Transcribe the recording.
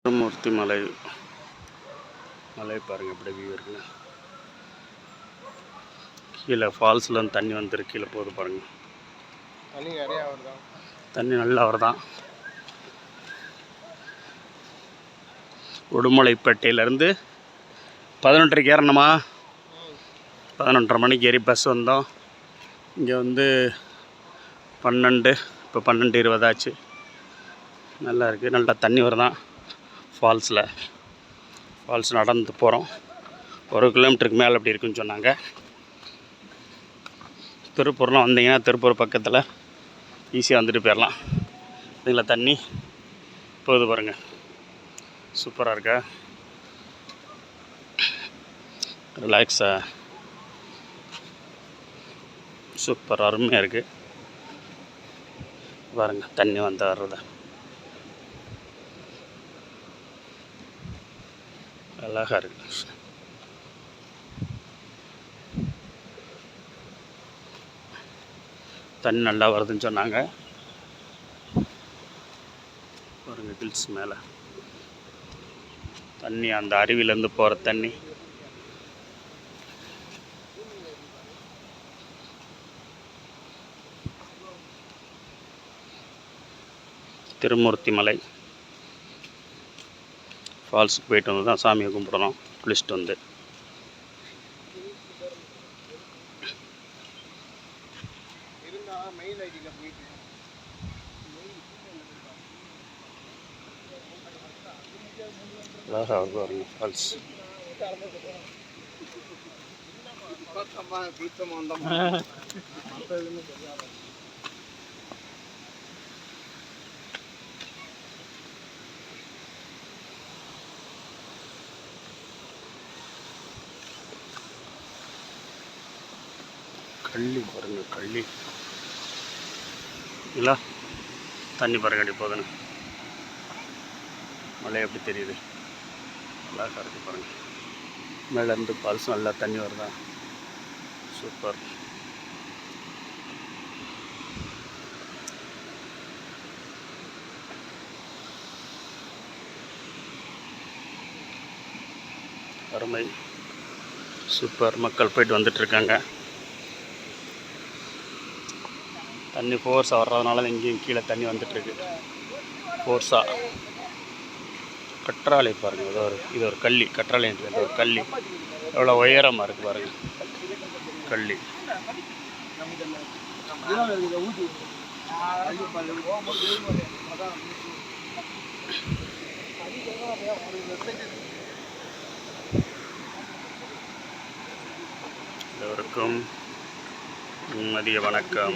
திருமூர்த்தி மலை பாருங்கள் எப்படி வியூ இருக்குங்க. கீழே ஃபால்ஸில் தண்ணி வந்துருக்கு, கீழே போகுது பாருங்கள். தண்ணி நிறையா வருதான், தண்ணி நல்லா வருதான். உடுமலைப்பேட்டையிலேருந்து 11:30 ஏறணுமா, 11:30 மணிக்கு ஏறி பஸ் வந்தோம். இங்கே 12, இப்போ 12:20 ஆச்சு. நல்லா இருக்குது, நல்லா தண்ணி வருதான். ஃபால்ஸ் நடந்து போகிறோம். 1 கிலோமீட்டருக்கு மேலே அப்படி இருக்குன்னு சொன்னாங்க. திருப்பூர்லாம் வந்தீங்கன்னா திருப்பூர் பக்கத்தில் ஈஸியாக வந்துட்டு போயிடலாம். இதில் தண்ணி போகுது பாருங்கள், சூப்பராக இருக்கா, ரிலாக்ஸாக சூப்பர் அருமையாக இருக்குது பாருங்கள். தண்ணி வந்து வர்றத அழகாக இருக்குது. தண்ணி நல்லா வருதுன்னு சொன்னாங்க பாருங்கள். ஹில்ஸ் மேலே தண்ணி, அந்த அருவிலேருந்து போகிற தண்ணி. திருமூர்த்தி மலை ஃபால்ஸுக்கு போயிட்டு வந்து தான் சாமியை கும்பிடணும். குளிச்சுட்டு வந்து அழகாக வருங்க ஃபால்ஸ். கள்ளி பாருங்கள், கள்ளி இல்லை தண்ணி பாருங்க அடி போதுன்னு. மழை எப்படி தெரியுது, அழகாக இருக்குது பாருங்கள். மேலேருந்து ஃபால்ஸ் நல்லா தண்ணி வருதா, சூப்பர். அருமை, சூப்பர். மக்கள் போயிட்டு வந்துட்டுருக்காங்க. தண்ணி ஃபோர்ஸாக வர்றதுனால எங்கேயும் கீழே தண்ணி வந்துட்டுருக்கு ஃபோர்ஸாக. கற்றாழை பாருங்கள், இது ஒரு கள்ளி, கற்றாழைன்றது இது ஒரு கள்ளி. எவ்வளோ உயரமாக இருக்குது பாருங்கள் கள்ளி. எல்லோருக்கும் மதிய வணக்கம்.